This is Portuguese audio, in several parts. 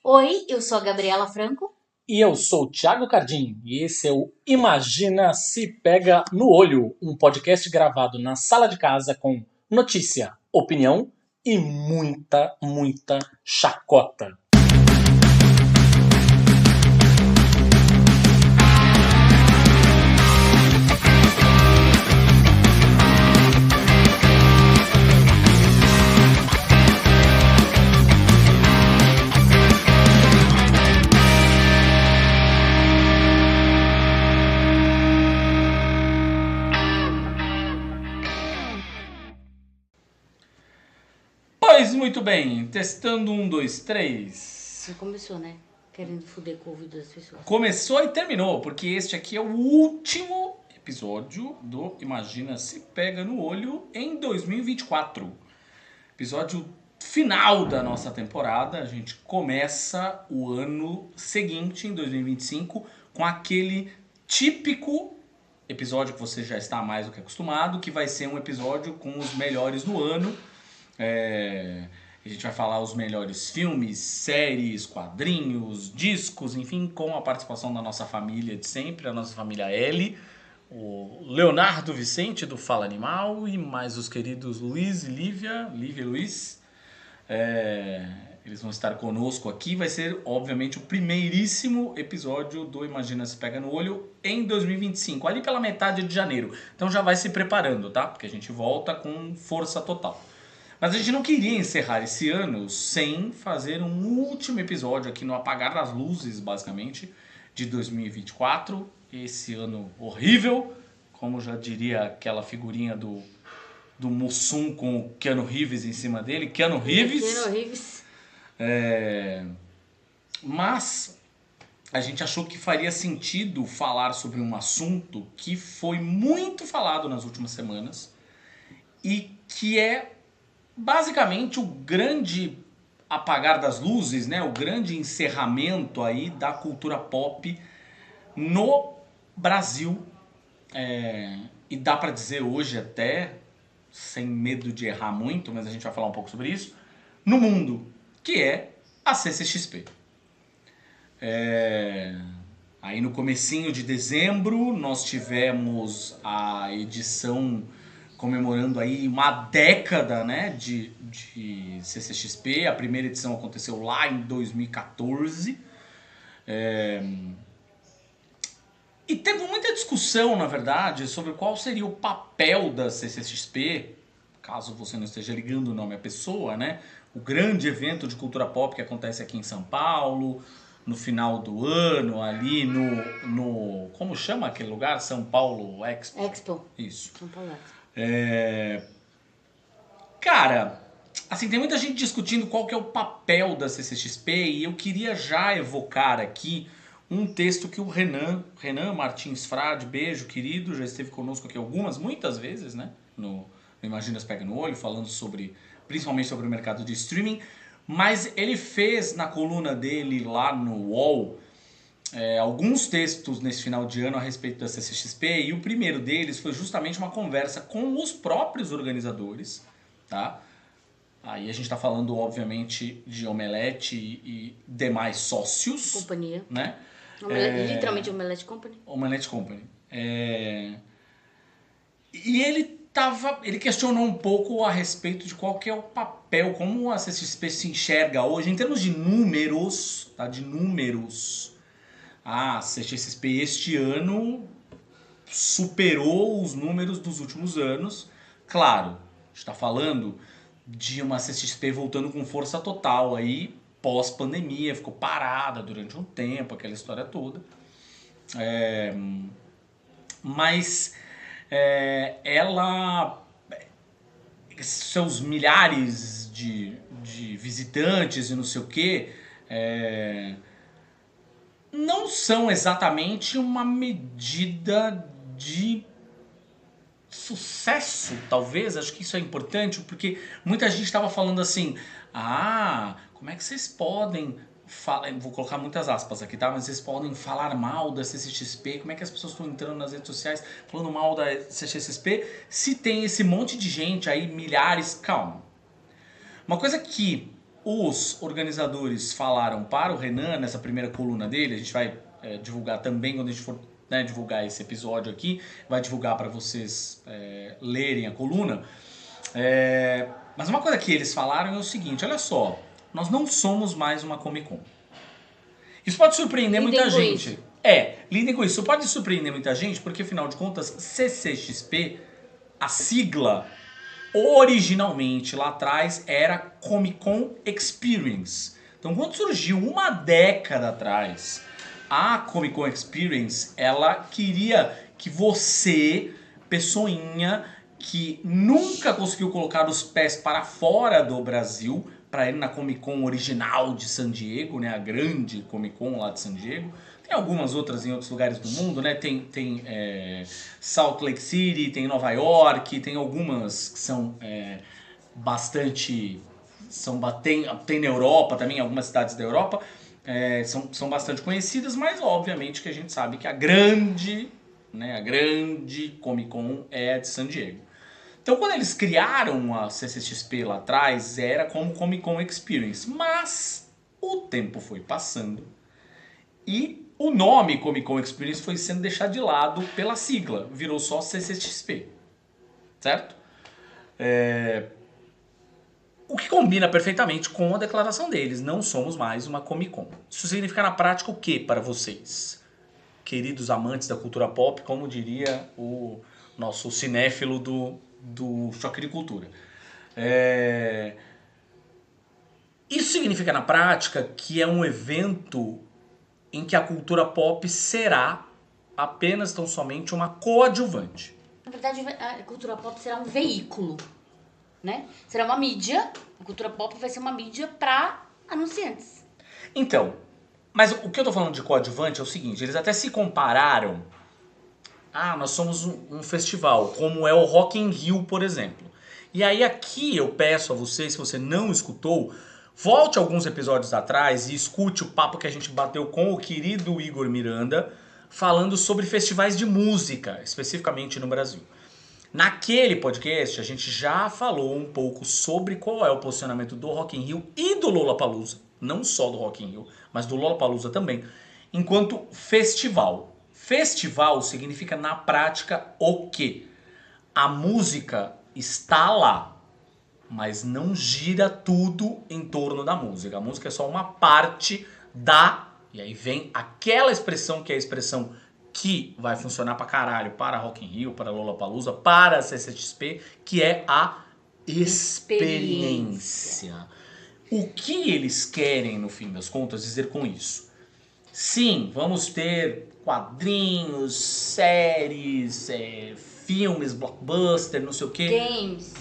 Oi, eu sou a Gabriela Franco. E eu sou o Thiago Cardim e esse é o Imagina Se Pega no Olho, um podcast gravado na sala de casa com notícia, opinião e muita chacota. Pois muito bem, testando 1, 2, 3. Já começou, né? Querendo foder com o ouvido das pessoas. Começou e terminou, porque este aqui é o último episódio do Imagina Se Pega no Olho em 2024. Episódio final da nossa temporada. A gente começa o ano seguinte, em 2025, com aquele típico episódio que você já está mais do que acostumado, que vai ser um episódio com os melhores do ano. A gente vai falar os melhores filmes, séries, quadrinhos, discos, enfim, com a participação da nossa família de sempre, a nossa família L, o Leonardo Vicente do Fala Animal e mais os queridos Luiz e Lívia e Luiz. Eles vão estar conosco aqui. Vai ser, obviamente, o primeiríssimo episódio do Imagina Se Pega no Olho em 2025, ali pela metade de janeiro. Então já vai se preparando, tá? Porque a gente volta com força total. Mas a gente não queria encerrar esse ano sem fazer um último episódio aqui no apagar das luzes, basicamente, de 2024. Esse ano horrível, como já diria aquela figurinha do Mussum com o Keanu Reeves em cima dele. Keanu Reeves. Mas a gente achou que faria sentido falar sobre um assunto que foi muito falado nas últimas semanas e que é basicamente o grande apagar das luzes, né? O grande encerramento aí da cultura pop no Brasil. E dá pra dizer hoje até, sem medo de errar muito, mas a gente vai falar um pouco sobre isso, no mundo, que é a CCXP. Aí no comecinho de dezembro nós tivemos a edição comemorando aí uma década, né, de CCXP. A primeira edição aconteceu lá em 2014. E teve muita discussão, na verdade, sobre qual seria o papel da CCXP, caso você não esteja ligando o nome à pessoa, né? O grande evento de cultura pop que acontece aqui em São Paulo, no final do ano, ali no como chama aquele lugar? São Paulo Expo? Expo. Isso. São Paulo Expo. Cara, assim, tem muita gente discutindo qual que é o papel da CCXP e eu queria já evocar aqui um texto que o Renan Martins Frade, beijo querido, já esteve conosco aqui muitas vezes, né, no Imagina Se Pega no Olho, falando principalmente sobre o mercado de streaming, mas ele fez na coluna dele lá no UOL alguns textos nesse final de ano a respeito da CCXP, e o primeiro deles foi justamente uma conversa com os próprios organizadores, tá? Aí a gente está falando, obviamente, de Omelete e demais sócios. Companhia. Né? Literalmente Omelete Company. Omelete Company. E ele questionou um pouco a respeito de qual que é o papel, como a CCXP se enxerga hoje, em termos de números, tá? De números. A CCXP este ano superou os números dos últimos anos. Claro, a gente está falando de uma CCXP voltando com força total aí, pós-pandemia, ficou parada durante um tempo, aquela história toda. Mas ela, seus milhares de visitantes e não sei o quê, não são exatamente uma medida de sucesso, talvez. Acho que isso é importante, porque muita gente estava falando assim, como é que vocês podem vou colocar muitas aspas aqui, tá? Mas vocês podem falar mal da CCXP, como é que as pessoas estão entrando nas redes sociais falando mal da CCXP, se tem esse monte de gente aí, milhares. Calma. Uma coisa que os organizadores falaram para o Renan, nessa primeira coluna dele, a gente vai divulgar também quando a gente for divulgar esse episódio aqui, vai divulgar para vocês lerem a coluna. Mas uma coisa que eles falaram é o seguinte, olha só, nós não somos mais uma Comic Con. Isso pode surpreender muita gente. Lidem com isso. Isso pode surpreender muita gente, porque afinal de contas, CCXP, a sigla, originalmente lá atrás, era Comic Con Experience. Então quando surgiu uma década atrás, a Comic Con Experience, ela queria que você, pessoinha, que nunca conseguiu colocar os pés para fora do Brasil, para ir na Comic Con original de San Diego, né, a grande Comic Con lá de San Diego. Tem algumas outras em outros lugares do mundo, né? Tem Salt Lake City, tem Nova York, tem algumas que são bastante... tem na Europa também, algumas cidades da Europa. São bastante conhecidas, mas obviamente que a gente sabe que a grande Comic Con é a de San Diego. Então quando eles criaram a CCXP lá atrás, era como Comic Con Experience, mas o tempo foi passando e o nome Comic Con Experience foi sendo deixado de lado pela sigla, virou só CCXP, certo? O que combina perfeitamente com a declaração deles, não somos mais uma Comic Con. Isso significa na prática o que para vocês, queridos amantes da cultura pop, como diria o nosso cinéfilo do Choque de Cultura? Isso significa na prática que é um evento em que a cultura pop será apenas tão somente uma coadjuvante. Na verdade, a cultura pop será um veículo, né? Será uma mídia, a cultura pop vai ser uma mídia para anunciantes. Então, mas o que eu tô falando de coadjuvante é o seguinte, eles até se compararam. Nós somos um festival, como é o Rock in Rio, por exemplo. E aí aqui eu peço a você, se você não escutou, volte alguns episódios atrás e escute o papo que a gente bateu com o querido Igor Miranda, falando sobre festivais de música, especificamente no Brasil. Naquele podcast a gente já falou um pouco sobre qual é o posicionamento do Rock in Rio e do Lollapalooza, não só do Rock in Rio, mas do Lollapalooza também, enquanto festival. Festival significa na prática o quê? A música está lá, mas não gira tudo em torno da música. A música é só uma parte e aí vem aquela expressão que é a expressão que vai funcionar pra caralho para Rock in Rio, para Lollapalooza, para a CCXP, que é a experiência. O que eles querem, no fim das contas, dizer com isso? Sim, vamos ter quadrinhos, séries, filmes, blockbuster, não sei o quê.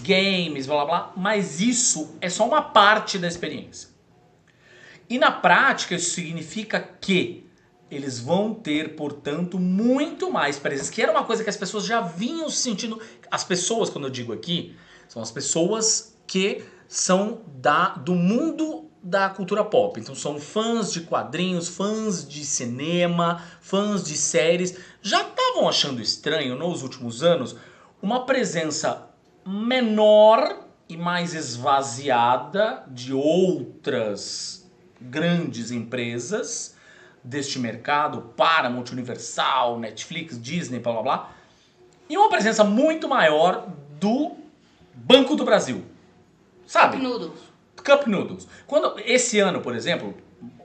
Games, blá blá blá. Mas isso é só uma parte da experiência. E na prática isso significa que eles vão ter, portanto, muito mais presença. Que era uma coisa que as pessoas já vinham sentindo. As pessoas, quando eu digo aqui, são as pessoas que são do mundo da cultura pop. Então são fãs de quadrinhos, fãs de cinema, fãs de séries. Já estavam achando estranho nos últimos anos uma presença menor e mais esvaziada de outras grandes empresas deste mercado, Paramount, Universal, Netflix, Disney, blá blá blá, e uma presença muito maior do Banco do Brasil. Sabe? Cup Noodles. Esse ano, por exemplo,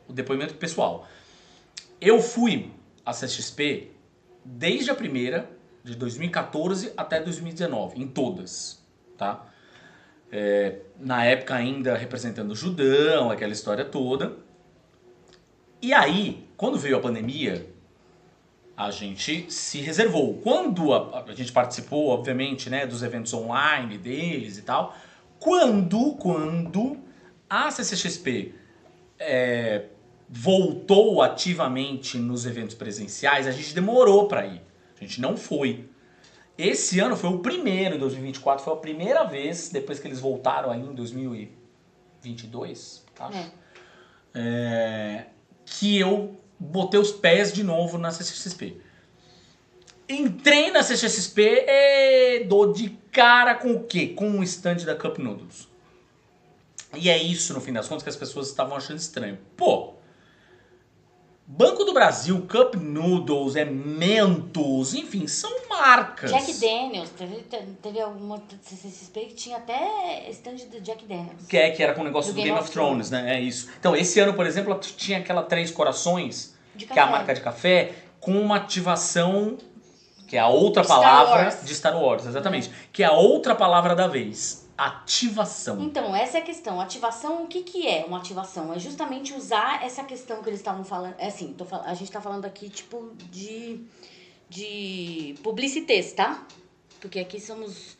o depoimento pessoal, eu fui à CXP desde a primeira, de 2014 até 2019, em todas, tá? Na época ainda representando o Judão, aquela história toda. E aí, quando veio a pandemia, a gente se reservou. Quando a gente participou, obviamente, né, dos eventos online deles e tal, quando a CCXP voltou ativamente nos eventos presenciais, a gente demorou para ir. A gente não foi. Esse ano foi o primeiro, em 2024, foi a primeira vez, depois que eles voltaram aí em 2022, acho, que eu botei os pés de novo na CCXP. Entrei na CCXP e dou de cara com o quê? Com o stand da Cup Noodles. E é isso, no fim das contas, que as pessoas estavam achando estranho. Pô, Banco do Brasil, Cup Noodles, Mentos, enfim, são marcas. Jack Daniels, teve alguma CCXP que tinha até stand do Jack Daniels. Que era com o negócio do Game of Thrones, né? É isso. Então, esse ano, por exemplo, tinha aquela Três Corações, que é a marca de café, com uma ativação, que é a outra palavra de Star Wars, exatamente. Que é a outra palavra da vez. Ativação. Então, essa é a questão. Ativação, o que é uma ativação? É justamente usar essa questão que eles estavam falando. É assim, a gente tá falando aqui, tipo, de publicités, tá? Porque aqui somos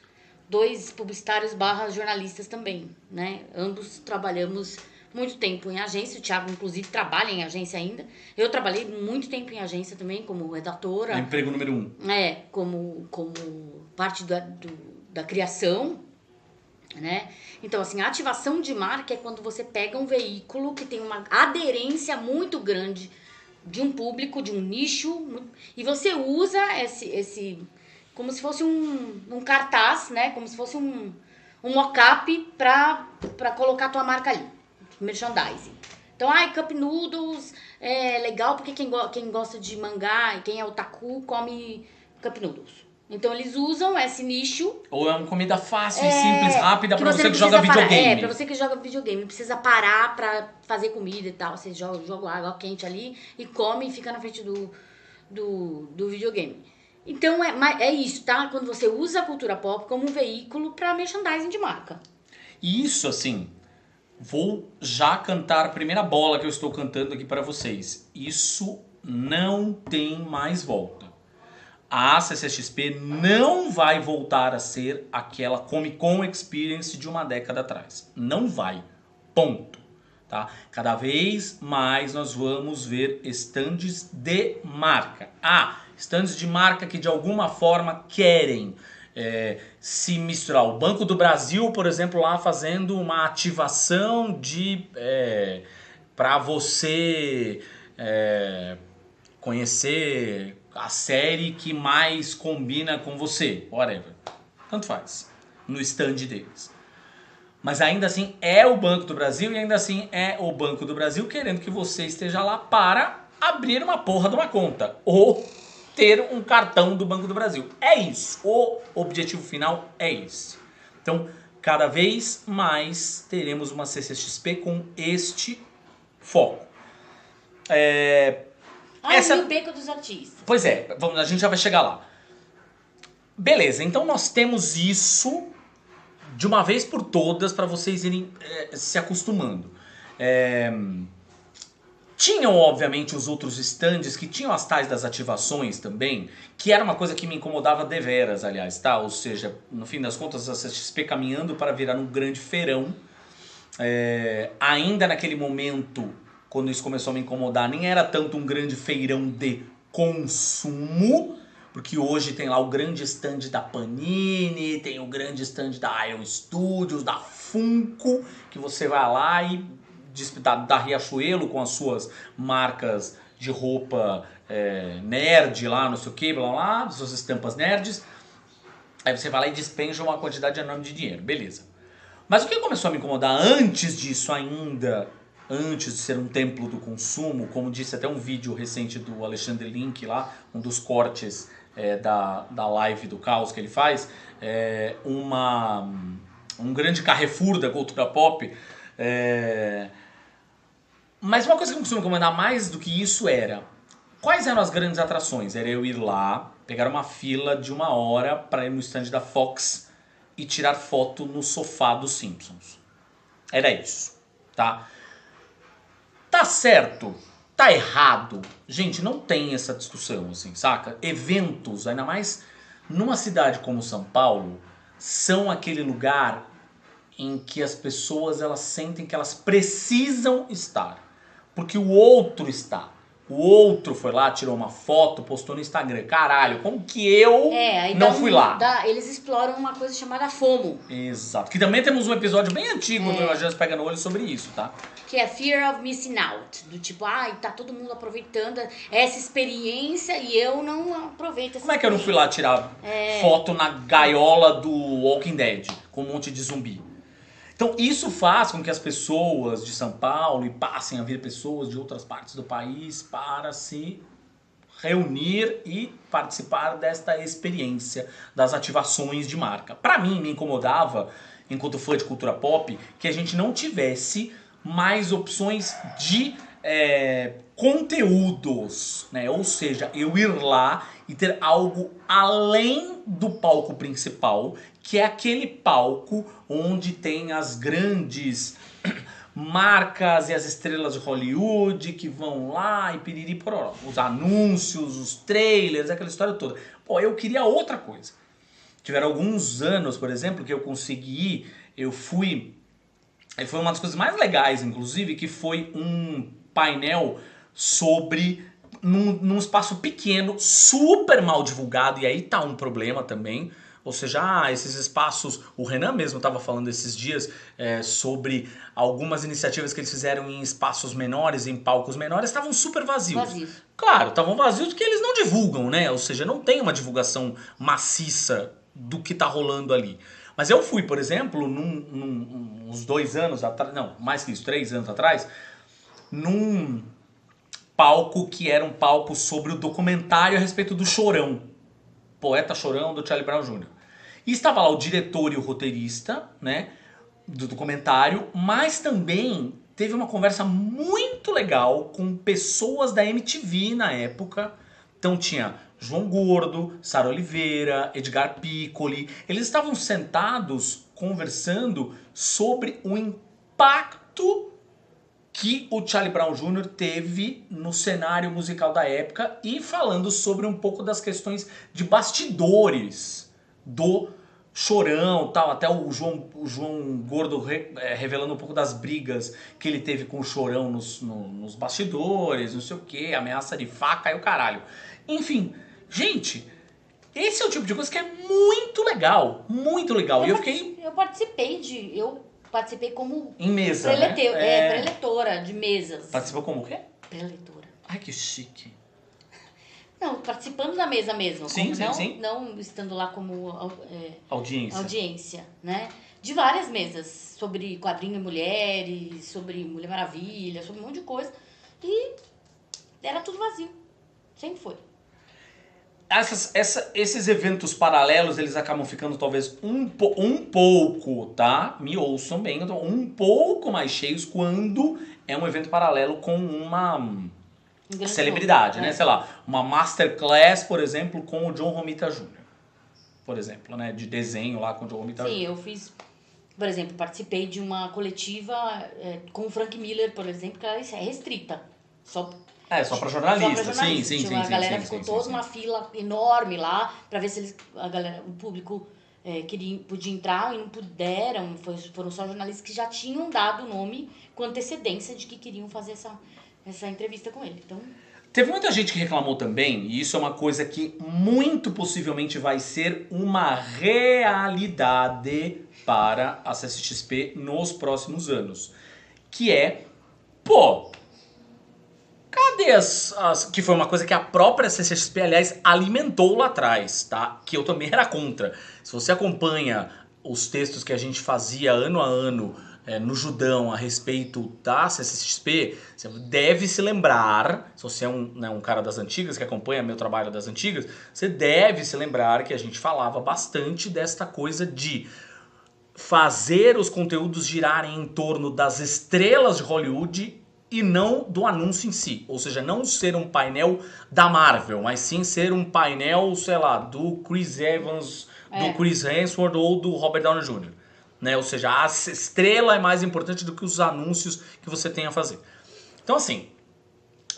2 publicitários / jornalistas também, né? Ambos trabalhamos muito tempo em agência. O Thiago, inclusive, trabalha em agência ainda. Eu trabalhei muito tempo em agência também, como redatora. Emprego número 1. Como parte da criação. Né? Então, assim, a ativação de marca é quando você pega um veículo que tem uma aderência muito grande de um público, de um nicho, e você usa esse como se fosse um cartaz, né? Como se fosse um mock-up pra colocar a tua marca ali, merchandising. Então, Cup Noodles é legal porque quem gosta de mangá e quem é otaku come Cup Noodles. Então eles usam esse nicho. Ou é uma comida fácil, simples, rápida pra você que joga videogame. Pra você que joga videogame. Não precisa parar pra fazer comida e tal. Você joga água quente ali e come e fica na frente do videogame. Então é isso, tá? Quando você usa a cultura pop como um veículo pra merchandising de marca. E isso, assim, vou já cantar a primeira bola que eu estou cantando aqui para vocês. Isso não tem mais volta. A CCXP não vai voltar a ser aquela Comic Con Experience de uma década atrás. Não vai. Ponto. Tá? Cada vez mais nós vamos ver estandes de marca. Estandes de marca que de alguma forma querem se misturar. O Banco do Brasil, por exemplo, lá fazendo uma ativação para você conhecer a série que mais combina com você, whatever. Tanto faz, no stand deles. Mas ainda assim é o Banco do Brasil e ainda assim é o Banco do Brasil querendo que você esteja lá para abrir uma porra de uma conta ou ter um cartão do Banco do Brasil. É isso, o objetivo final é esse. Então, cada vez mais teremos uma CCXP com este foco. E o beco dos artistas. Pois é, a gente já vai chegar lá. Beleza, então nós temos isso de uma vez por todas para vocês irem se acostumando. Tinham, obviamente, os outros stands que tinham as tais das ativações também, que era uma coisa que me incomodava deveras, aliás, tá? Ou seja, no fim das contas, a CXP caminhando para virar um grande feirão. Ainda naquele momento, quando isso começou a me incomodar, nem era tanto um grande feirão de consumo, porque hoje tem lá o grande stand da Panini, tem o grande stand da IO Studios, da Funko, que você vai lá e da Riachuelo com as suas marcas de roupa nerd lá, não sei o que, blá blá, suas estampas nerds. Aí você vai lá e despenja uma quantidade enorme de dinheiro, beleza. Mas o que começou a me incomodar antes disso ainda, antes de ser um templo do consumo, como disse até um vídeo recente do Alexandre Link lá, um dos cortes da live do Caos que ele faz, um grande Carrefour da cultura pop. Mas uma coisa que me costuma incomodar mais do que isso quais eram as grandes atrações? Era eu ir lá, pegar uma fila de 1 hora para ir no stand da Fox e tirar foto no sofá dos Simpsons. Era isso, tá? Tá certo? Tá errado? Gente, não tem essa discussão, assim, saca? Eventos, ainda mais numa cidade como São Paulo, são aquele lugar em que as pessoas elas sentem que elas precisam estar. Porque o outro está. O outro foi lá, tirou uma foto, postou no Instagram. Caralho, como que eu não fui lá? Eles exploram uma coisa chamada FOMO. Exato. Que também temos um episódio bem antigo do Imagina Se Pega no Olho sobre isso, tá? Que é Fear of Missing Out. Do tipo, tá todo mundo aproveitando essa experiência e eu não aproveito essa Como é que eu não fui lá tirar foto na gaiola do Walking Dead com um monte de zumbi? Então isso faz com que as pessoas de São Paulo e passem a vir pessoas de outras partes do país para se reunir e participar desta experiência das ativações de marca. Para mim, me incomodava, enquanto fã de cultura pop, que a gente não tivesse mais opções de conteúdos, né? Ou seja, eu ir lá e ter algo além do palco principal, que é aquele palco onde tem as grandes marcas e as estrelas de Hollywood que vão lá e piriri pororó. Os anúncios, os trailers, aquela história toda. Pô, eu queria outra coisa. Tiveram alguns anos, por exemplo, que eu consegui ir, eu fui... Foi uma das coisas mais legais, inclusive, que foi um painel sobre... Num espaço pequeno, super mal divulgado, e aí tá um problema também. Ou seja, esses espaços... O Renan mesmo estava falando esses dias sobre algumas iniciativas que eles fizeram em espaços menores, em palcos menores, estavam super vazios. Claro, estavam vazios porque eles não divulgam, né? Ou seja, não tem uma divulgação maciça do que tá rolando ali. Mas eu fui, por exemplo, uns 2 anos atrás, não, mais que isso, 3 anos atrás, num palco que era um palco sobre o documentário a respeito do Chorão, Poeta Chorão, do Charlie Brown Jr. E estava lá o diretor e o roteirista, né, do documentário, mas também teve uma conversa muito legal com pessoas da MTV na época. Então tinha João Gordo, Sara Oliveira, Edgar Piccoli. Eles estavam sentados conversando sobre o impacto que o Charlie Brown Jr. teve no cenário musical da época e falando sobre um pouco das questões de bastidores do Chorão, tal, até o João Gordo revelando um pouco das brigas que ele teve com o Chorão nos bastidores, não sei o que, ameaça de faca e o caralho. Enfim, gente, esse é o tipo de coisa que é muito legal, muito legal. Eu participei como em mesa, né? preletora de mesas. Participou como o quê? Preletora. Ai, que chique. Não, participando da mesa mesmo. Sim, como sim. Não estando lá como audiência, né? De várias mesas, sobre quadrinho e mulheres, sobre Mulher Maravilha, sobre um monte de coisa. E era tudo vazio. Sempre foi. Esses eventos paralelos, eles acabam ficando talvez um pouco, tá? Me ouçam bem, um pouco mais cheios quando é um evento paralelo com uma celebridade, né? Sei lá, uma masterclass, por exemplo, com o John Romita Jr. Por exemplo, né? De desenho lá com o John Romita Jr. Sim, eu fiz, por exemplo, participei de uma coletiva com o Frank Miller, por exemplo, que ela é restrita. Só pra jornalista. Sim. A galera ficou toda uma fila enorme lá pra ver se o público podia entrar e não puderam. Foram só jornalistas que já tinham dado o nome com antecedência de que queriam fazer essa entrevista com ele. Então... Teve muita gente que reclamou também, e isso é uma coisa que muito possivelmente vai ser uma realidade para a CCXP nos próximos anos. Que é, cadê que foi uma coisa que a própria CCXP, aliás, alimentou lá atrás, tá? Que eu também era contra. Se você acompanha os textos que a gente fazia ano a ano no Judão a respeito da CCXP, você deve se lembrar, se você é um cara das antigas, que acompanha meu trabalho das antigas, você deve se lembrar que a gente falava bastante desta coisa de fazer os conteúdos girarem em torno das estrelas de Hollywood e não do anúncio em si. Ou seja, não ser um painel da Marvel, mas sim ser um painel, sei lá, do Chris Evans, do Chris Hemsworth ou do Robert Downey Jr. Né? Ou seja, a estrela é mais importante do que os anúncios que você tem a fazer. Então, assim,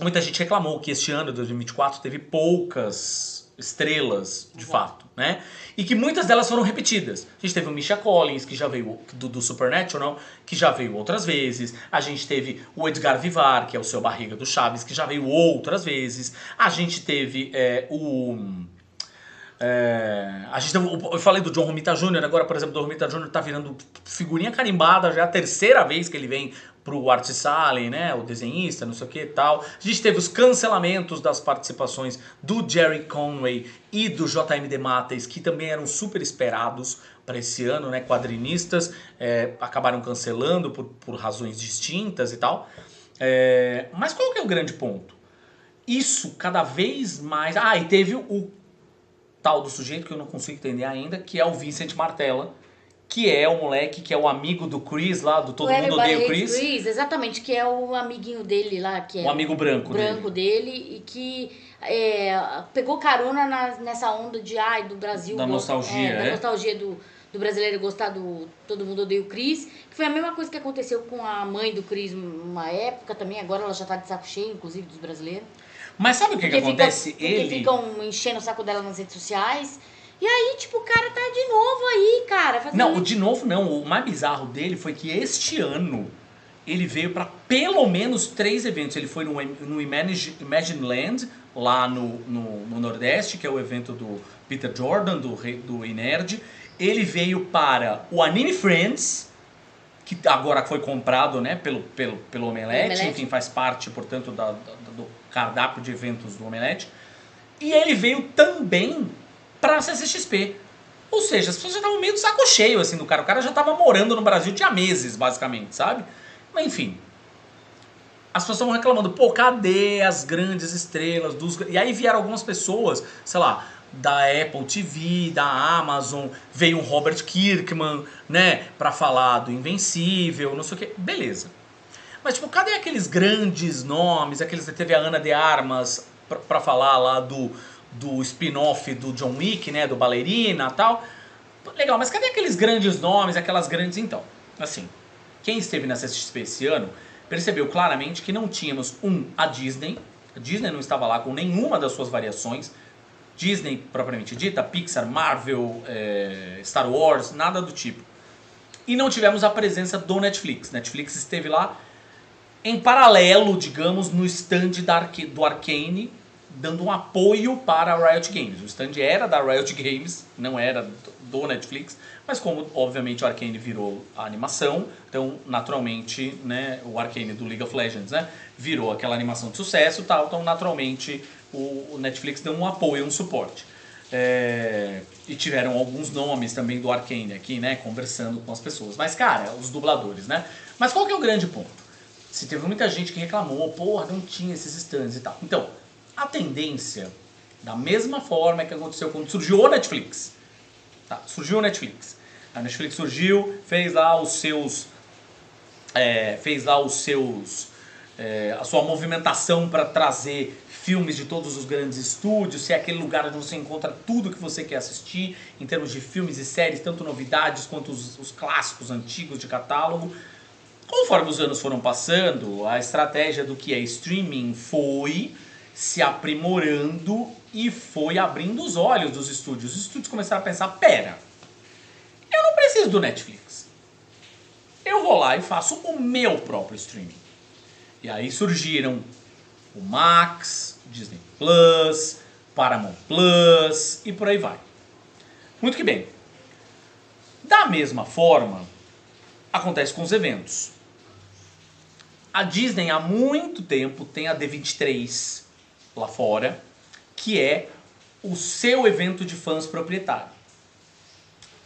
muita gente reclamou que este ano, 2024, teve poucas estrelas, de fato, né? E que muitas delas foram repetidas. A gente teve o Misha Collins, que já veio do Supernatural, que já veio outras vezes. A gente teve o Edgar Vivar, que é o Seu Barriga do Chaves, que já veio outras vezes. A gente teve eu falei do John Romita Jr. agora, por exemplo, o John Romita Jr. tá virando figurinha carimbada, já é a terceira vez que ele vem pro Art Sally, né, o desenhista, não sei o que e tal. A gente teve os cancelamentos das participações do Jerry Conway e do J.M. DeMatteis, que também eram super esperados para esse ano, né, quadrinistas, acabaram cancelando por razões distintas e tal. Mas qual que é o grande ponto? Isso cada vez mais... e teve o tal do sujeito que eu não consigo entender ainda, que é o Vincent Martella, que é o moleque que é o amigo do Chris lá, do Todo Mundo Odeia o Chris. Exatamente, que é o amiguinho dele lá, que é o amigo branco dele e que pegou carona nessa onda do Brasil. Da nostalgia, da nostalgia do brasileiro gostar do Todo Mundo Odeia o Chris, que foi a mesma coisa que aconteceu com a mãe do Chris uma época também, agora ela já tá de saco cheio, inclusive, dos brasileiros. Mas sabe o que acontece? Porque ficam enchendo o saco dela nas redes sociais. E aí, tipo, o cara tá de novo aí, cara. Não, de novo não. O mais bizarro dele foi que este ano ele veio pra pelo menos 3 eventos. Ele foi no Imagine Land, lá no Nordeste, que é o evento do Peter Jordan, do Inerd. Ele veio para o Anime Friends, que agora foi comprado, né, pelo Omelete. Enfim, faz parte, portanto, do cardápio de eventos do Omelete. E ele veio também pra CCXP. Ou seja, as pessoas já estavam meio de saco cheio assim do cara. O cara já estava morando no Brasil tinha meses, basicamente, sabe? Mas enfim. As pessoas estavam reclamando, pô, cadê as grandes estrelas dos... E aí vieram algumas pessoas, sei lá, da Apple TV, da Amazon, veio um Robert Kirkman, né, pra falar do Invencível, não sei o que. Beleza. Mas, tipo, cadê aqueles grandes nomes, teve a Ana de Armas pra falar lá do spin-off do John Wick, né, do Ballerina e tal. Legal, mas cadê aqueles grandes nomes, aquelas grandes... Então, assim, quem esteve na CCXP esse ano percebeu claramente que não tínhamos a Disney. A Disney não estava lá com nenhuma das suas variações. Disney, propriamente dita, Pixar, Marvel, Star Wars, nada do tipo. E não tivemos a presença do Netflix. Netflix esteve lá em paralelo, digamos, no stand do Arcane, dando um apoio para a Riot Games. O stand era da Riot Games, não era do Netflix, mas como, obviamente, o Arcane virou a animação, então, naturalmente, né, o Arcane do League of Legends, né, virou aquela animação de sucesso e tal, então, naturalmente, o Netflix deu um apoio, um suporte. E tiveram alguns nomes também do Arcane aqui, né, conversando com as pessoas. Mas, cara, os dubladores, né? Mas qual que é o grande ponto? Se teve muita gente que reclamou, porra, não tinha esses stands e tal. Então, a tendência, da mesma forma que aconteceu quando surgiu o Netflix. Tá, surgiu o Netflix. A Netflix surgiu, fez lá os seus... a sua movimentação para trazer filmes de todos os grandes estúdios, ser aquele lugar onde você encontra tudo que você quer assistir, em termos de filmes e séries, tanto novidades quanto os clássicos antigos de catálogo. Conforme os anos foram passando, a estratégia do que é streaming foi se aprimorando e foi abrindo os olhos dos estúdios. Os estúdios começaram a pensar, pera, eu não preciso do Netflix. Eu vou lá e faço o meu próprio streaming. E aí surgiram o Max, Disney Plus, Paramount Plus e por aí vai. Muito que bem. Da mesma forma, acontece com os eventos. A Disney há muito tempo tem a D23 lá fora, que é o seu evento de fãs proprietário.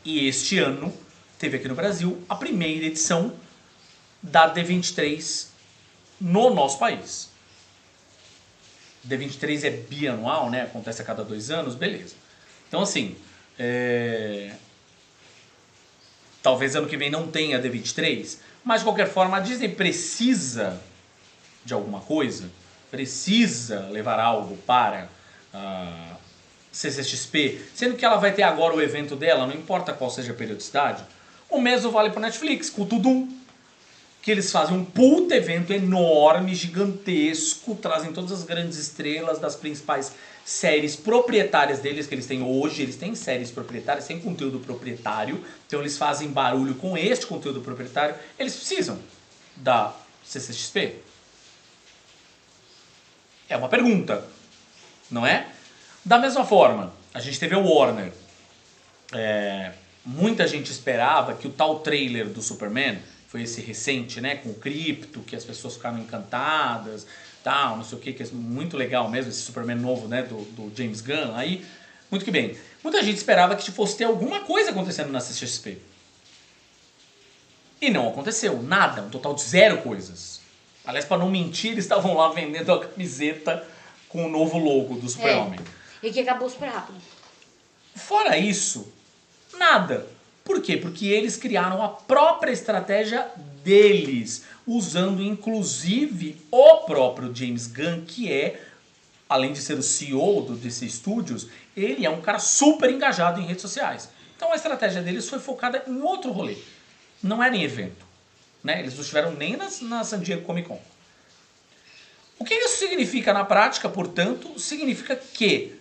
E este ano teve aqui no Brasil a primeira edição da D23 no nosso país. D23 é bianual, né? Acontece a cada 2 anos, beleza. Então assim, talvez ano que vem não tenha D23, mas de qualquer forma a Disney precisa de alguma coisa, precisa levar algo para a CCXP, sendo que ela vai ter agora o evento dela, não importa qual seja a periodicidade. O mesmo vale para o Netflix, com o Tudum, que eles fazem um puta evento enorme, gigantesco, trazem todas as grandes estrelas das principais séries proprietárias deles, que eles têm hoje. Eles têm séries proprietárias, têm conteúdo proprietário, então eles fazem barulho com este conteúdo proprietário. Eles precisam da CCXP? É uma pergunta, não é? Da mesma forma, a gente teve a Warner. Muita gente esperava que o tal trailer do Superman, foi esse recente, né? Com o Krypto, que as pessoas ficaram encantadas, tal, não sei o que é muito legal mesmo, esse Superman novo, né? Do James Gunn, aí, muito que bem. Muita gente esperava que fosse ter alguma coisa acontecendo na CCXP. E não aconteceu, nada, um total de 0 coisas. Aliás, para não mentir, eles estavam lá vendendo a camiseta com o novo logo do Super-Homem. E que acabou super rápido. Fora isso, nada. Por quê? Porque eles criaram a própria estratégia deles, usando inclusive o próprio James Gunn, que é, além de ser o CEO do DC Studios, ele é um cara super engajado em redes sociais. Então a estratégia deles foi focada em outro rolê. Não era em evento. Né? Eles não estiveram nem na San Diego Comic Con. O que isso significa na prática, portanto? Significa que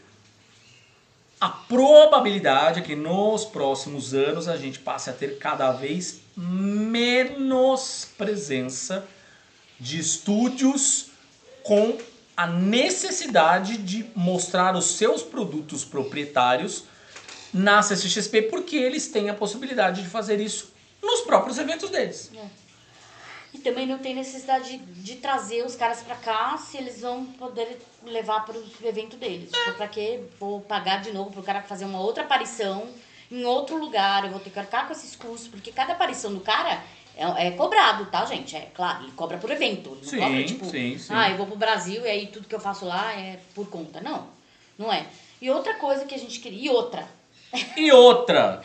a probabilidade é que nos próximos anos a gente passe a ter cada vez menos presença de estúdios com a necessidade de mostrar os seus produtos proprietários na CCXP, porque eles têm a possibilidade de fazer isso nos próprios eventos deles. E também não tem necessidade de trazer os caras pra cá se eles vão poder levar pro evento deles. Tipo, pra quê? Vou pagar de novo pro cara fazer uma outra aparição em outro lugar. Eu vou ter que arcar com esses custos, porque cada aparição do cara é cobrado, tá, gente? É claro, ele cobra por evento. Ele não cobra, tipo, sim. eu vou pro Brasil e aí tudo que eu faço lá é por conta. Não é. E outra coisa que a gente queria... E outra,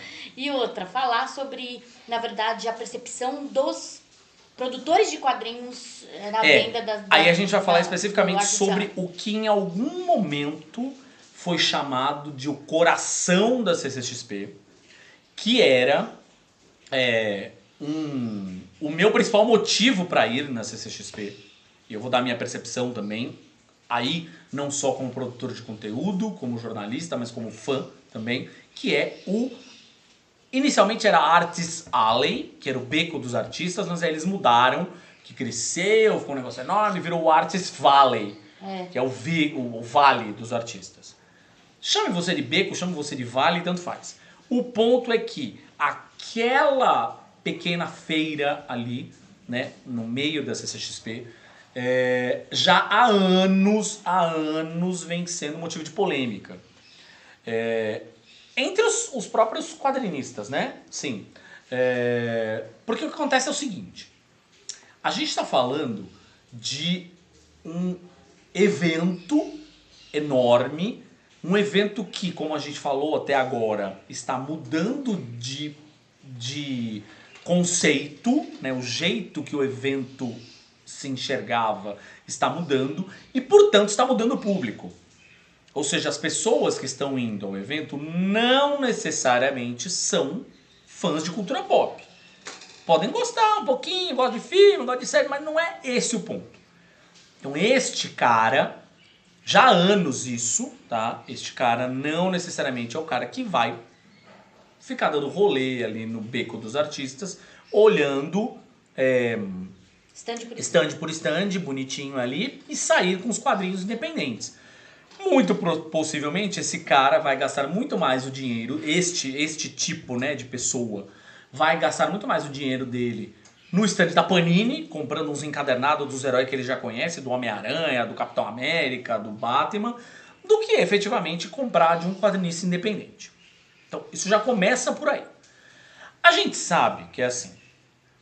falar sobre, na verdade, a percepção dos produtores de quadrinhos na venda das... Aí a gente vai falar especificamente sobre o que em algum momento foi chamado de o coração da CCXP, que era o meu principal motivo para ir na CCXP. E eu vou dar minha percepção também, aí não só como produtor de conteúdo, como jornalista, mas como fã também, que é inicialmente era Artists Alley, que era o beco dos artistas, mas aí eles mudaram, que cresceu, ficou um negócio enorme, virou o Artists Valley, que é o vale dos artistas. Chame você de beco, chame você de vale, tanto faz. O ponto é que aquela pequena feira ali, né, no meio da CCXP, já há anos vem sendo motivo de polêmica. Entre os próprios quadrinistas, né? Sim. Porque o que acontece é o seguinte. A gente está falando de um evento enorme, um evento que, como a gente falou até agora, está mudando de conceito, né? O jeito que o evento se enxergava está mudando e, portanto, está mudando o público. Ou seja, as pessoas que estão indo ao evento não necessariamente são fãs de cultura pop. Podem gostar um pouquinho, gostam de filme, gostam de série, mas não é esse o ponto. Então este cara, já há anos isso, tá? Este cara não necessariamente é o cara que vai ficar dando rolê ali no beco dos artistas, olhando stand por stand, bonitinho ali, e sair com os quadrinhos independentes. Muito possivelmente esse cara vai gastar muito mais o dinheiro, este tipo, né, de pessoa, vai gastar muito mais o dinheiro dele no stand da Panini, comprando uns encadernados dos heróis que ele já conhece, do Homem-Aranha, do Capitão América, do Batman, do que efetivamente comprar de um quadrinista independente. Então isso já começa por aí. A gente sabe que é assim,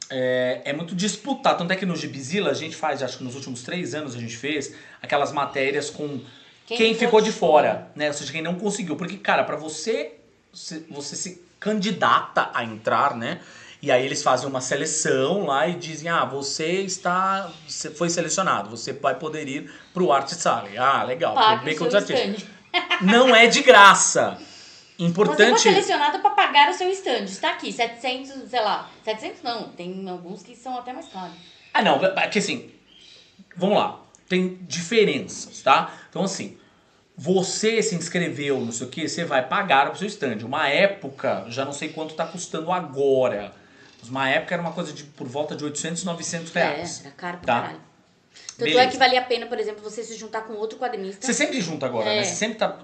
é muito disputado, tanto é que no Gibizilla a gente faz, acho que nos últimos 3 anos a gente fez aquelas matérias com quem ficou de fora, né? Ou seja, quem não conseguiu. Porque, cara, pra você se candidata a entrar, né? E aí eles fazem uma seleção lá e dizem, você foi selecionado, você vai poder ir pro Artists Alley. Ah, legal. Pague o seu stand. Não é de graça. Importante... Você foi selecionado para pagar o seu stand. Está aqui, 700, sei lá. 700 não, tem alguns que são até mais caros. Ah, não, porque assim, vamos lá. Tem diferenças, tá? Então, assim, você se inscreveu, não sei o que, você vai pagar pro seu stand. Uma época, já não sei quanto tá custando agora, mas uma época era uma coisa de por volta de 800, 900 reais. Era caro pra tá? caralho. Tanto é que valia a pena, por exemplo, você se juntar com outro quadrinista. Você sempre junta agora, né?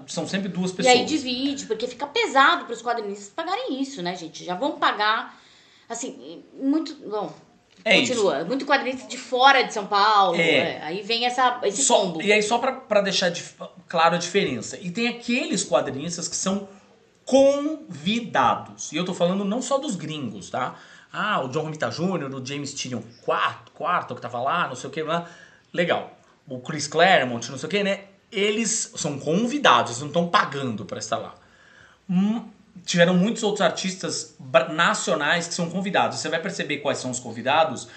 São sempre 2 pessoas. E aí divide, porque fica pesado pros quadrinistas pagarem isso, né, gente? Já vão pagar, assim, muito... Bom, Continua. Muito quadrinista de fora de São Paulo. Aí vem esse combo. E aí, só pra deixar claro a diferença. E tem aqueles quadrinistas que são convidados. E eu tô falando não só dos gringos, tá? O John Romita Jr., o James Tynion quarto que tava lá, não sei o que lá. Legal. O Chris Claremont, não sei o que, né? Eles são convidados, eles não estão pagando pra estar lá. Tiveram muitos outros artistas nacionais que são convidados. Você vai perceber quais são os convidados,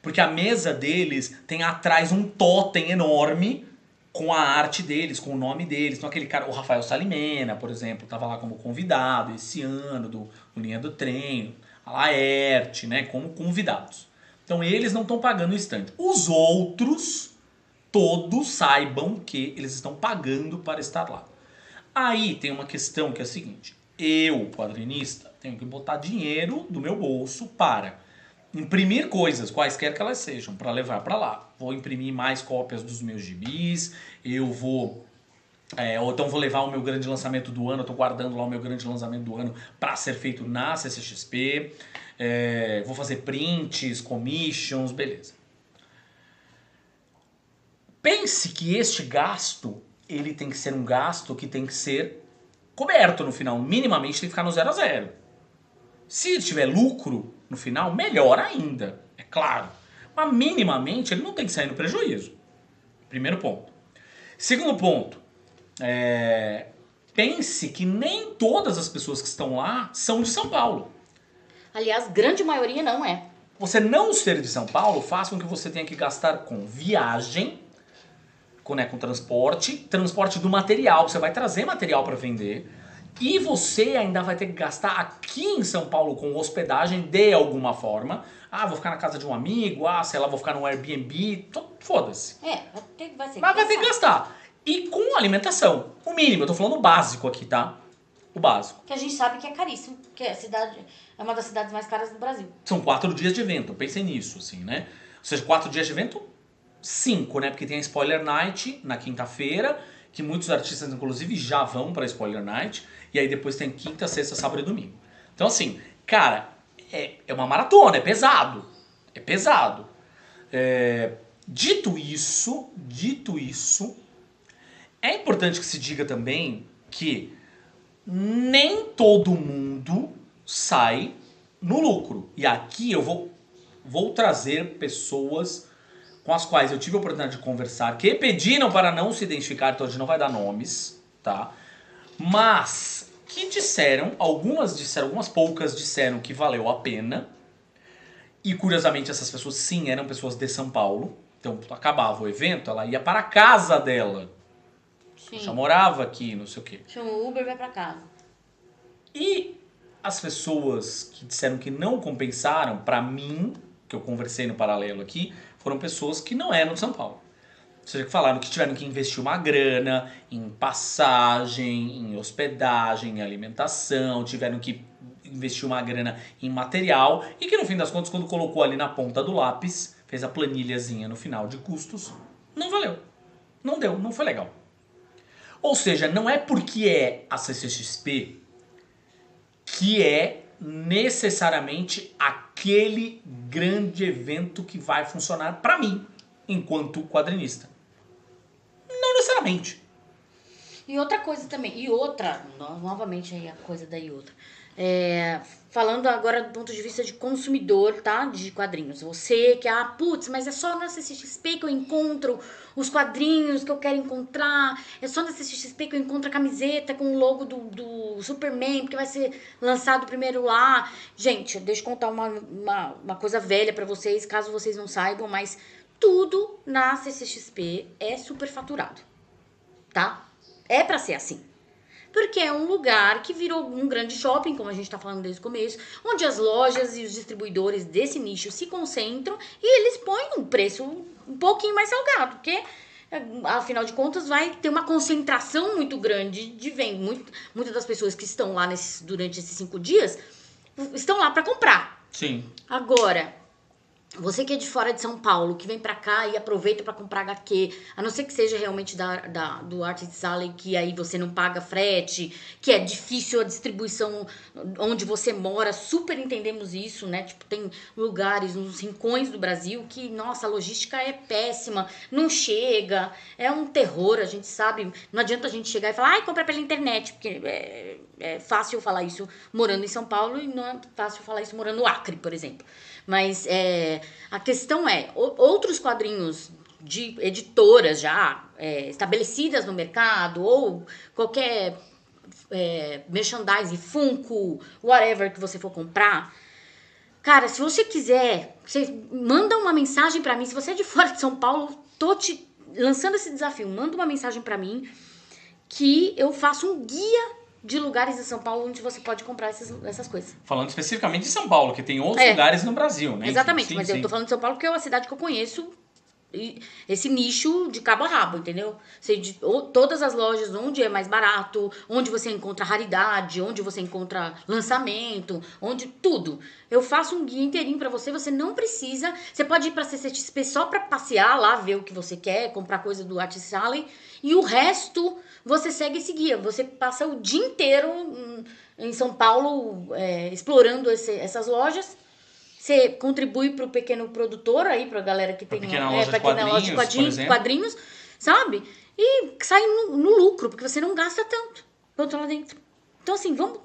porque a mesa deles tem atrás um totem enorme com a arte deles, com o nome deles. Então aquele cara, o Rafael Salimena, por exemplo, estava lá como convidado esse ano do Linha do Trem, a Laerte, né, como convidados. Então eles não estão pagando o stand. Os outros, todos saibam que eles estão pagando para estar lá. Aí tem uma questão que é a seguinte: eu, quadrinista, tenho que botar dinheiro do meu bolso para imprimir coisas, quaisquer que elas sejam, para levar para lá. Vou imprimir mais cópias dos meus gibis, ou então vou levar o meu grande lançamento do ano, eu tô guardando lá o meu grande lançamento do ano para ser feito na CCXP, vou fazer prints, commissions, beleza. Pense que este gasto, ele tem que ser um gasto que tem que ser coberto no final, minimamente tem que ficar no 0 a 0. Se tiver lucro no final, melhor ainda, é claro. Mas minimamente ele não tem que sair no prejuízo. Primeiro ponto. Segundo ponto, pense que nem todas as pessoas que estão lá são de São Paulo. Aliás, grande maioria não é. Você não ser de São Paulo faz com que você tenha que gastar com viagem, com transporte do material, você vai trazer material para vender, e você ainda vai ter que gastar aqui em São Paulo com hospedagem de alguma forma. Vou ficar na casa de um amigo, sei lá, vou ficar num Airbnb, foda-se. Mas vai ter que gastar. E com alimentação, o mínimo, eu tô falando o básico aqui, tá? O básico. Que a gente sabe que é caríssimo, que é uma das cidades mais caras do Brasil. São 4 dias de evento, pensem nisso, assim, né? Ou seja, 4 dias de evento, 5, né? Porque tem a Spoiler Night na quinta-feira, que muitos artistas, inclusive, já vão pra Spoiler Night. E aí depois tem quinta, sexta, sábado e domingo. Então, assim, cara, é uma maratona, é pesado. É pesado. Dito isso, é importante que se diga também que nem todo mundo sai no lucro. E aqui eu vou trazer pessoas com as quais eu tive a oportunidade de conversar, que pediram para não se identificar, então a gente não vai dar nomes, tá? Mas que algumas poucas disseram que valeu a pena. E curiosamente essas pessoas sim eram pessoas de São Paulo. Então acabava o evento, ela ia para a casa dela. Sim. Já morava aqui, não sei o quê. Chama o Uber e vai pra casa. E as pessoas que disseram que não compensaram, pra mim, que eu conversei no paralelo aqui, foram pessoas que não eram de São Paulo. Ou seja, que falaram que tiveram que investir uma grana em passagem, em hospedagem, em alimentação, tiveram que investir uma grana em material e que no fim das contas, quando colocou ali na ponta do lápis, fez a planilhazinha no final de custos, não valeu. Não deu, não foi legal. Ou seja, não é porque é a CCXP que é necessariamente aquele grande evento que vai funcionar pra mim, enquanto quadrinista. Não necessariamente. E outra coisa também, novamente aí a coisa da outra. Falando agora do ponto de vista de consumidor, tá? De quadrinhos. Você que, mas é só na CCXP que eu encontro os quadrinhos que eu quero encontrar. É só na CCXP que eu encontro a camiseta com o logo do Superman, porque vai ser lançado primeiro lá. Gente, deixa eu contar uma coisa velha pra vocês, caso vocês não saibam, mas tudo na CCXP é superfaturado, tá? É pra ser assim. Porque é um lugar que virou um grande shopping, como a gente tá falando desde o começo, onde as lojas e os distribuidores desse nicho se concentram e eles põem um preço um pouquinho mais salgado, porque afinal de contas vai ter uma concentração muito grande de venda. Muitas das pessoas que estão lá durante esses 5 dias estão lá para comprar. Sim. Agora, Você que é de fora de São Paulo, que vem pra cá e aproveita pra comprar HQ, a não ser que seja realmente do Artist Alley, que aí você não paga frete, que é difícil a distribuição onde você mora, super entendemos isso, né? Tipo, tem lugares, nos rincões do Brasil que, nossa, a logística é péssima, não chega, é um terror, a gente sabe. Não adianta a gente chegar e falar, ai, compra pela internet, porque é fácil falar isso morando em São Paulo e não é fácil falar isso morando no Acre, por exemplo. Mas a questão é, outros quadrinhos de editoras já estabelecidas no mercado, ou qualquer merchandising, Funko, whatever que você for comprar, cara, se você quiser, você manda uma mensagem pra mim. Se você é de fora de São Paulo, tô te lançando esse desafio. Manda uma mensagem pra mim que eu faço um guia de lugares de São Paulo onde você pode comprar essas coisas. Falando especificamente de São Paulo, que tem outros lugares no Brasil, né? Exatamente, Sim, mas sim. eu tô falando de São Paulo porque é uma cidade que eu conheço esse nicho de cabo a rabo, entendeu? Sei de todas as lojas onde é mais barato, onde você encontra raridade, onde você encontra lançamento, onde tudo. Eu faço um guia inteirinho pra você, você não precisa, você pode ir pra CCXP só pra passear lá, ver o que você quer, comprar coisa do Artist Alley, e o resto você segue esse guia, você passa o dia inteiro em São Paulo explorando essas lojas. Você contribui pro pequeno produtor aí, pra galera que tem pequena loja de quadrinhos, sabe? E sai no lucro, porque você não gasta tanto quanto lá dentro. Então, assim, vamos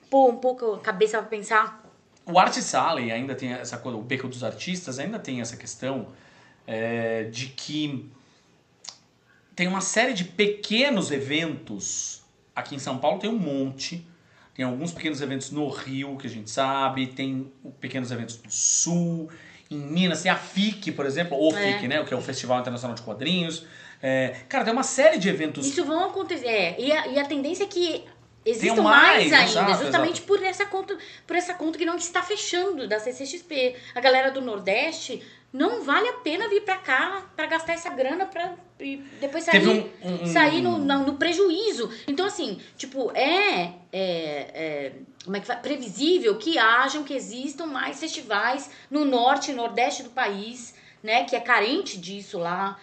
pôr um pouco a cabeça pra pensar. O Artist Alley ainda tem essa coisa, o Beco dos Artistas ainda tem essa questão de que tem uma série de pequenos eventos. Aqui em São Paulo tem um monte. Tem alguns pequenos eventos no Rio, que a gente sabe. Tem pequenos eventos no Sul. Em Minas tem a FIC, por exemplo. O FIC, né? Que é o Festival Internacional de Quadrinhos. Cara, tem uma série de eventos. Isso vão acontecer. E a tendência é que existam mais ainda. Exato, justamente exato. Por essa conta que não está fechando da CCXP. A galera do Nordeste, não vale a pena vir pra cá pra gastar essa grana pra depois sair no prejuízo. Então, assim, tipo, como é que fala? Previsível que existam mais festivais no norte e nordeste do país, né, que é carente disso lá.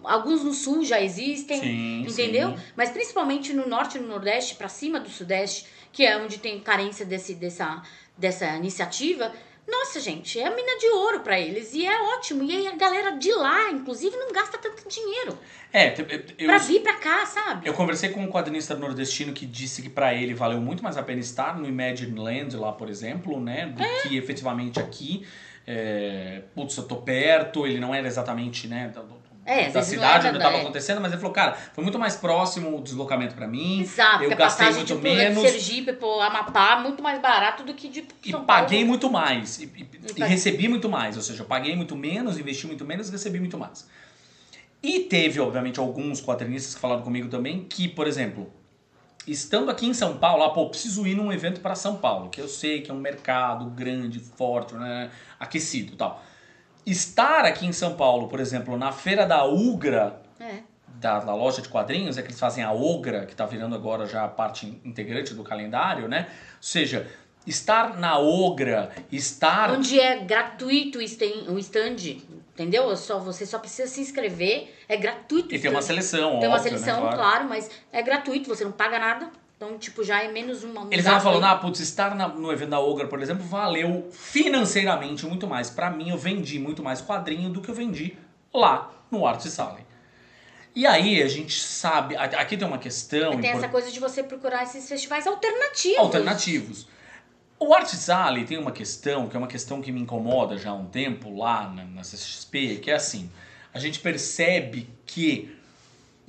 Alguns no sul já existem, Sim, entendeu? sim. Mas principalmente no norte e no nordeste, pra cima do sudeste, que é onde tem carência dessa iniciativa. Nossa, gente, é a mina de ouro pra eles e é ótimo. E aí a galera de lá, inclusive, não gasta tanto dinheiro pra vir pra cá, sabe? Eu conversei com um quadrinista nordestino que disse que pra ele valeu muito mais a pena estar no Imagine Land lá, por exemplo, né, do que efetivamente aqui. Putz, eu tô perto, ele não era exatamente, né, da cidade onde estava acontecendo, mas ele falou, cara, foi muito mais próximo o deslocamento pra mim. Exato, eu gastei muito menos. De Sergipe pro Amapá, muito mais barato do que de São Paulo. Paguei muito mais. E recebi muito mais. Ou seja, eu paguei muito menos, investi muito menos e recebi muito mais. E teve, obviamente, alguns quadrinistas que falaram comigo também que, por exemplo, estando aqui em São Paulo, preciso ir num evento para São Paulo, que eu sei que é um mercado grande, forte, né, aquecido e tal. Estar aqui em São Paulo, por exemplo, na Feira da Ugra, da loja de quadrinhos, que eles fazem a Ogra, que está virando agora já a parte integrante do calendário, né? Ou seja, estar na Ogra, onde é gratuito o stand, entendeu? Você só precisa se inscrever, é gratuito. E tem uma seleção, tem uma seleção, né? Claro, mas é gratuito, você não paga nada. Então, tipo, já é menos uma... Eles estavam falando, estar no evento da Ogra, por exemplo, valeu financeiramente muito mais. Pra mim, eu vendi muito mais quadrinho do que eu vendi lá no Artist Alley. E aí, a gente sabe... Aqui tem uma questão... Tem essa coisa de você procurar esses festivais alternativos. O Artist Alley tem uma questão, que é uma questão que me incomoda já há um tempo lá na CCXP, que é assim, a gente percebe que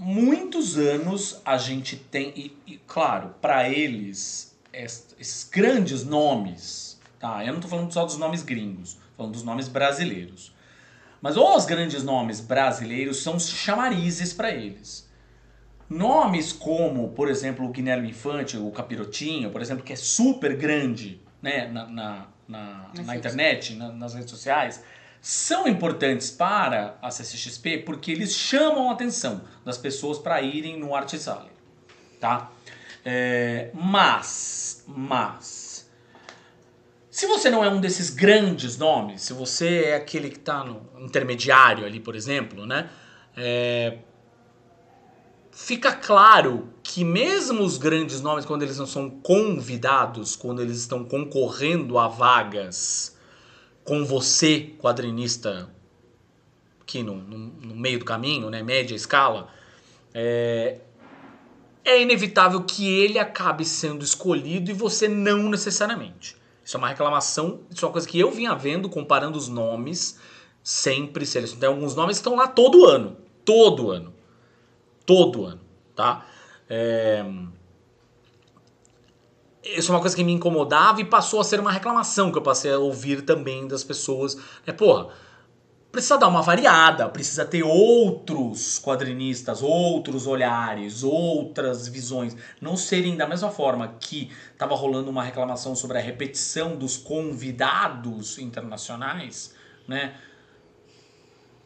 muitos anos a gente tem, e claro, para eles, esses grandes nomes, tá? Eu não tô falando só dos nomes gringos, tô falando dos nomes brasileiros. Mas os grandes nomes brasileiros são os chamarizes para eles. Nomes como, por exemplo, o Guilherme Infante, o Capirotinho, por exemplo, que é super grande, né, na internet, nas redes sociais, são importantes para a CCXP porque eles chamam a atenção das pessoas para irem no Artist Alley, tá? Mas Se você não é um desses grandes nomes, se você é aquele que está no intermediário ali, por exemplo, né? Fica claro que mesmo os grandes nomes, quando eles não são convidados, quando eles estão concorrendo a vagas com você, quadrinista, aqui no meio do caminho, né, média escala, é inevitável que ele acabe sendo escolhido e você não necessariamente. Isso é uma reclamação, isso é uma coisa que eu vinha vendo, comparando os nomes, sempre, se eles tem alguns nomes que estão lá todo ano, tá? Isso é uma coisa que me incomodava e passou a ser uma reclamação que eu passei a ouvir também das pessoas. Precisa dar uma variada, precisa ter outros quadrinistas, outros olhares, outras visões. Não serem da mesma forma que estava rolando uma reclamação sobre a repetição dos convidados internacionais, né?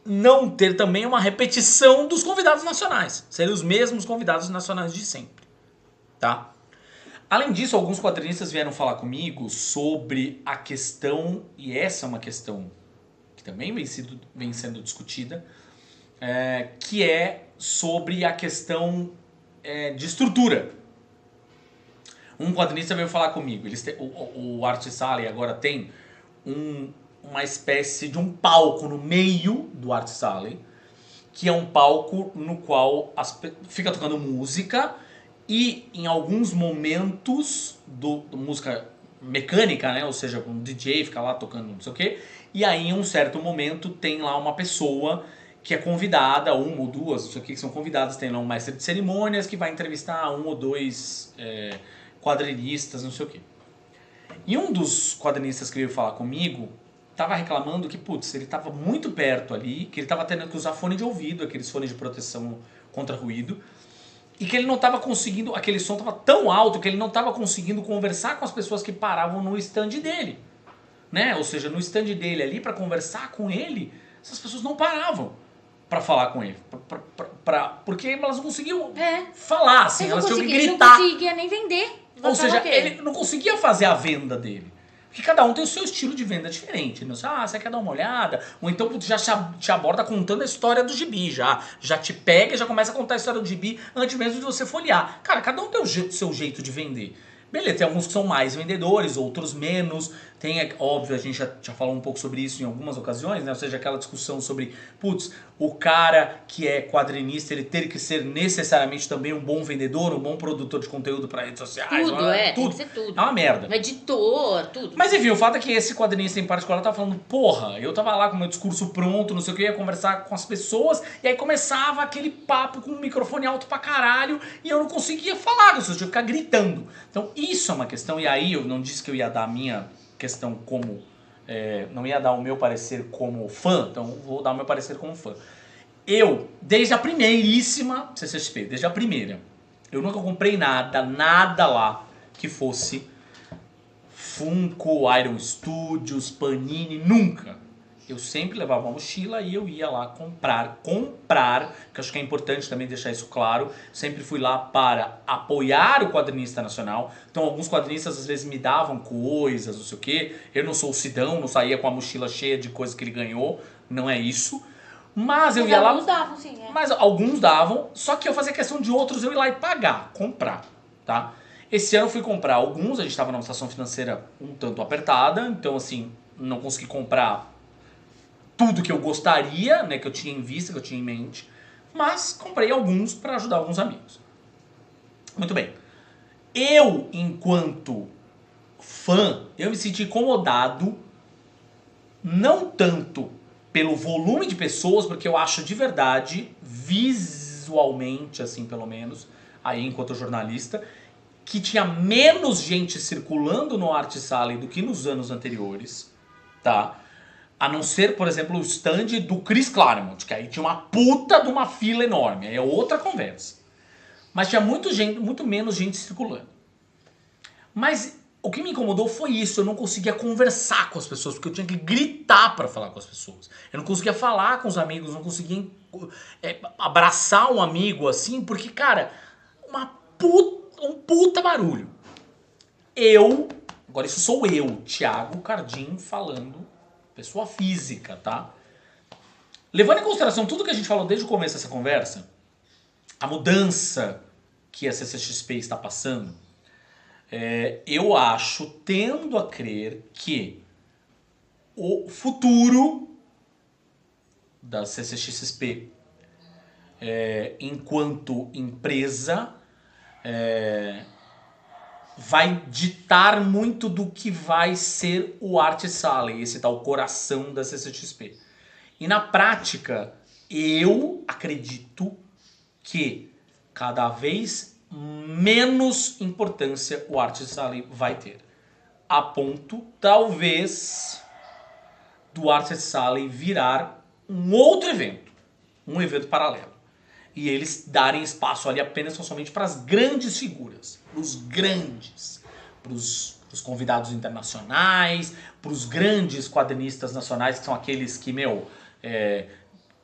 Não ter também uma repetição dos convidados nacionais. Serem os mesmos convidados nacionais de sempre, tá? Além disso, alguns quadrinistas vieram falar comigo sobre a questão, e essa é uma questão que também vem sendo discutida, que é sobre a questão de estrutura. Um quadrinista veio falar comigo, o Artist Alley agora tem uma espécie de um palco no meio do Artist Alley, que é um palco no qual fica tocando música e em alguns momentos do música mecânica, né? Ou seja, um DJ fica lá tocando não sei o quê, e aí em um certo momento tem lá uma pessoa que é convidada, uma ou duas, não sei o que são convidadas, tem lá um mestre de cerimônias que vai entrevistar um ou dois quadrinistas, não sei o quê. E um dos quadrinistas que veio falar comigo tava reclamando que, putz, ele tava muito perto ali, que ele tava tendo que usar fone de ouvido, aqueles fones de proteção contra ruído, e que ele não tava conseguindo, aquele som tava tão alto que ele não tava conseguindo conversar com as pessoas que paravam no stand dele, né? Ou seja, no stand dele ali, pra conversar com ele, essas pessoas não paravam pra falar com ele, porque elas não conseguiam falar, assim, elas tinham que gritar. Ele não conseguia nem vender. Ou seja, ele não conseguia fazer a venda dele. Porque cada um tem o seu estilo de venda diferente. Né? Você quer dar uma olhada? Ou então já te aborda contando a história do gibi. Já te pega e já começa a contar a história do gibi antes mesmo de você folhear. Cara, cada um tem o seu jeito de vender. Beleza, tem alguns que são mais vendedores, outros menos. Tem, óbvio, a gente já falou um pouco sobre isso em algumas ocasiões, né? Ou seja, aquela discussão sobre, putz, o cara que é quadrinista, ele ter que ser necessariamente também um bom vendedor, um bom produtor de conteúdo para redes sociais. Tudo, tem que ser tudo. É uma merda. Editor, tudo. Mas enfim, o fato é que esse quadrinista em particular tava falando, porra, eu tava lá com o meu discurso pronto, não sei o que, ia conversar com as pessoas, e aí começava aquele papo com o microfone alto pra caralho, e eu não conseguia falar, eu tinha que ficar gritando. Então isso é uma questão, e aí eu não disse que eu ia dar a minha questão como... não ia dar o meu parecer como fã, então vou dar o meu parecer como fã. Eu, desde a primeiríssima CCXP, desde a primeira, eu nunca comprei nada lá que fosse Funko, Iron Studios, Panini, nunca. Eu sempre levava uma mochila e eu ia lá comprar, que acho que é importante também deixar isso claro. Sempre fui lá para apoiar o quadrinista nacional. Então alguns quadrinistas às vezes me davam coisas, não sei o quê. Eu não sou o Sidão, não saía com a mochila cheia de coisas que ele ganhou, não é isso. Mas eu ia lá... Alguns davam, sim. Mas alguns davam, só que eu fazia questão de outros eu ir lá e pagar, comprar, tá? Esse ano eu fui comprar alguns, a gente estava numa situação financeira um tanto apertada, então assim, não consegui comprar tudo que eu gostaria, né, que eu tinha em vista, que eu tinha em mente, mas comprei alguns para ajudar alguns amigos. Muito bem. Eu, enquanto fã, eu me senti incomodado, não tanto pelo volume de pessoas, porque eu acho de verdade, visualmente, assim, pelo menos, aí enquanto jornalista, que tinha menos gente circulando no Artist Alley do que nos anos anteriores, tá? A não ser, por exemplo, o stand do Chris Claremont, que aí tinha uma puta de uma fila enorme, aí é outra conversa. Mas tinha muito menos gente circulando. Mas o que me incomodou foi isso, eu não conseguia conversar com as pessoas, porque eu tinha que gritar para falar com as pessoas. Eu não conseguia falar com os amigos, não conseguia abraçar um amigo assim, porque, cara, um puta barulho. Eu, Agora, isso sou eu, Thiago Cardim, falando, pessoa física, tá? Levando em consideração tudo que a gente falou desde o começo dessa conversa, a mudança que a CCXP está passando, eu acho, tendo a crer que o futuro da CCXP enquanto empresa vai ditar muito do que vai ser o Art Sally, esse tal coração da CCXP. E na prática, eu acredito que cada vez menos importância o Art Sally vai ter. A ponto, talvez, do Art Sally virar um outro evento. Um evento paralelo. E eles darem espaço ali apenas somente para as grandes figuras. Para os grandes. Para os convidados internacionais. Para os grandes quadrinistas nacionais, que são aqueles que,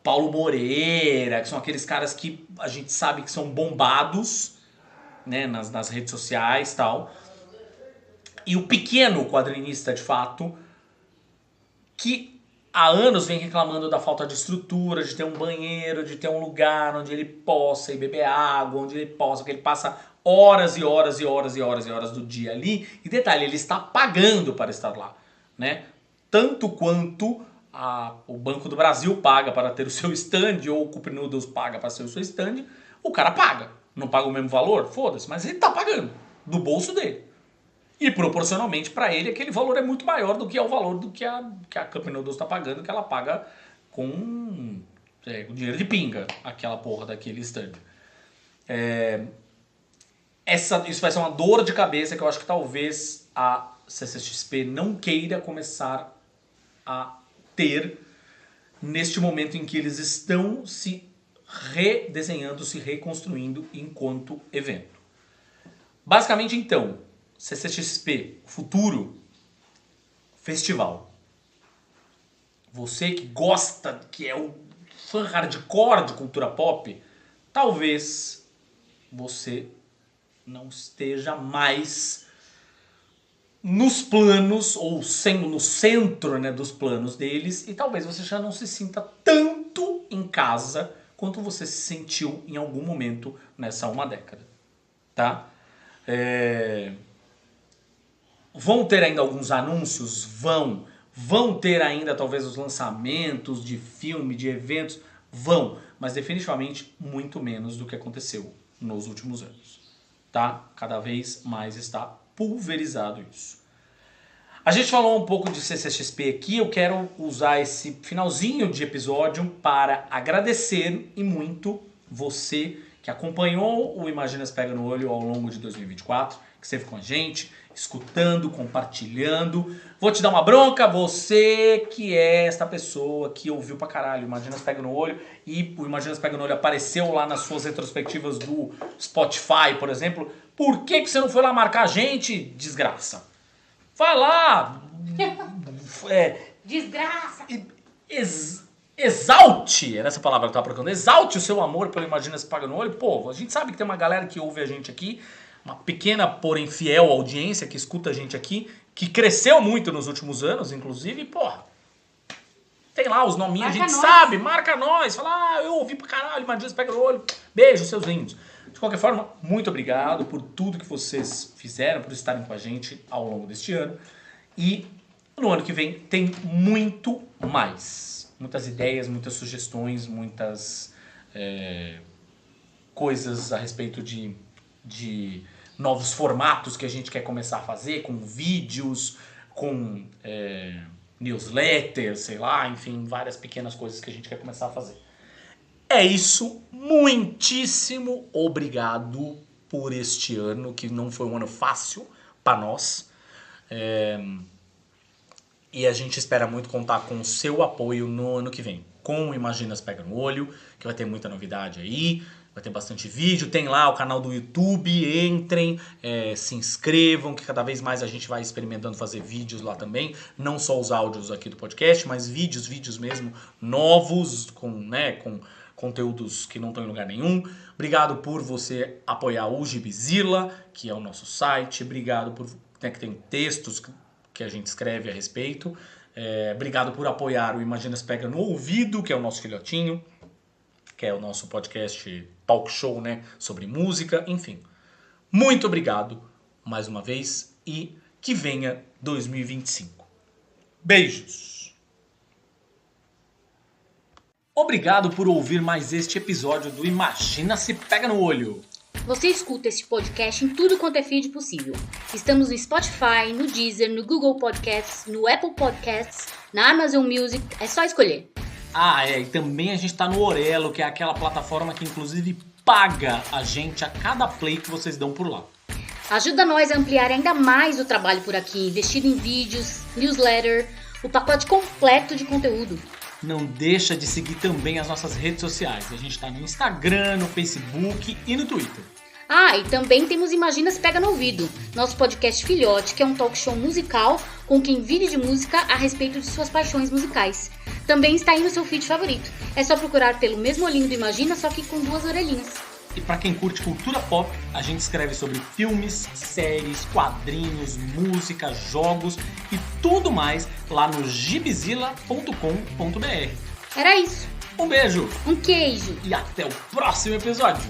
Paulo Moreira, que são aqueles caras que a gente sabe que são bombados, né, nas redes sociais e tal. E o pequeno quadrinista, de fato, que há anos vem reclamando da falta de estrutura, de ter um banheiro, de ter um lugar onde ele possa ir beber água, onde ele possa, porque ele passa horas e horas e horas e horas e horas do dia ali. E detalhe, ele está pagando para estar lá, né? Tanto quanto o Banco do Brasil paga para ter o seu stand, ou o Cup Noodles paga para ter o seu stand, o cara paga. Não paga o mesmo valor? Foda-se, mas ele está pagando do bolso dele. E proporcionalmente para ele aquele valor é muito maior do que é o valor do que a Cup Noodles está pagando, que ela paga com dinheiro de pinga, aquela porra daquele stand. Isso vai ser uma dor de cabeça que eu acho que talvez a CCXP não queira começar a ter neste momento em que eles estão se redesenhando, se reconstruindo enquanto evento. Basicamente, então, CCXP, futuro, festival. Você que gosta, que é o fã hardcore de cultura pop, talvez você não esteja mais nos planos, ou sendo no centro, né, dos planos deles, e talvez você já não se sinta tanto em casa quanto você se sentiu em algum momento nessa uma década. Tá? Vão ter ainda alguns anúncios? Vão ter ainda talvez os lançamentos de filme, de eventos? Vão, mas definitivamente muito menos do que aconteceu nos últimos anos. Tá? Cada vez mais está pulverizado isso. A gente falou um pouco de CCXP aqui, eu quero usar esse finalzinho de episódio para agradecer e muito você que acompanhou o Imaginas Pega no Olho ao longo de 2024, que esteve com a gente, escutando, compartilhando. Vou te dar uma bronca, você que é esta pessoa que ouviu pra caralho Imaginas Pega no Olho e o Imaginas Pega no Olho apareceu lá nas suas retrospectivas do Spotify, por exemplo. Por que você não foi lá marcar a gente, desgraça? Vai lá! Desgraça! Exalte, era essa palavra que eu tava procurando, exalte o seu amor pelo Imaginas Pega no Olho. Pô, a gente sabe que tem uma galera que ouve a gente aqui, uma pequena, porém fiel audiência que escuta a gente aqui, que cresceu muito nos últimos anos, inclusive, porra. Tem lá os nominhos, marca a gente sabe, marca nós, fala, eu ouvi pra caralho, Imaginas Pega no Olho. Beijo, seus lindos. De qualquer forma, muito obrigado por tudo que vocês fizeram, por estarem com a gente ao longo deste ano. E no ano que vem tem muito mais. Muitas ideias, muitas sugestões, muitas coisas a respeito de novos formatos que a gente quer começar a fazer, com vídeos, com newsletters, sei lá, enfim, várias pequenas coisas que a gente quer começar a fazer. É isso, muitíssimo obrigado por este ano, que não foi um ano fácil para nós. E a gente espera muito contar com o seu apoio no ano que vem. Com o Imaginas Pega no Olho, que vai ter muita novidade aí, vai ter bastante vídeo. Tem lá o canal do YouTube, entrem, se inscrevam, que cada vez mais a gente vai experimentando fazer vídeos lá também. Não só os áudios aqui do podcast, mas vídeos mesmo novos, com conteúdos que não estão em lugar nenhum. Obrigado por você apoiar o Gibizilla, que é o nosso site. Obrigado por né, que tem textos que a gente escreve a respeito. Obrigado por apoiar o Imagina Se Pega no Ouvido, que é o nosso filhotinho, que é o nosso podcast talk show, né, sobre música, enfim. Muito obrigado mais uma vez e que venha 2025. Beijos! Obrigado por ouvir mais este episódio do Imagina Se Pega no Olho. Você escuta este podcast em tudo quanto é feed possível. Estamos no Spotify, no Deezer, no Google Podcasts, no Apple Podcasts, na Amazon Music, é só escolher. E também a gente tá no Orelo, que é aquela plataforma que inclusive paga a gente a cada play que vocês dão por lá. Ajuda nós a ampliar ainda mais o trabalho por aqui, investindo em vídeos, newsletter, o pacote completo de conteúdo. Não deixa de seguir também as nossas redes sociais. A gente tá no Instagram, no Facebook e no Twitter. E também temos Imagina Se Pega no Ouvido, nosso podcast filhote, que é um talk show musical com quem vive de música a respeito de suas paixões musicais. Também está aí no seu feed favorito. É só procurar pelo mesmo olhinho do Imagina, só que com 2 orelhinhas. E para quem curte cultura pop, a gente escreve sobre filmes, séries, quadrinhos, música, jogos e tudo mais lá no gibzilla.com.br. Era isso. Um beijo! Um queijo! E até o próximo episódio!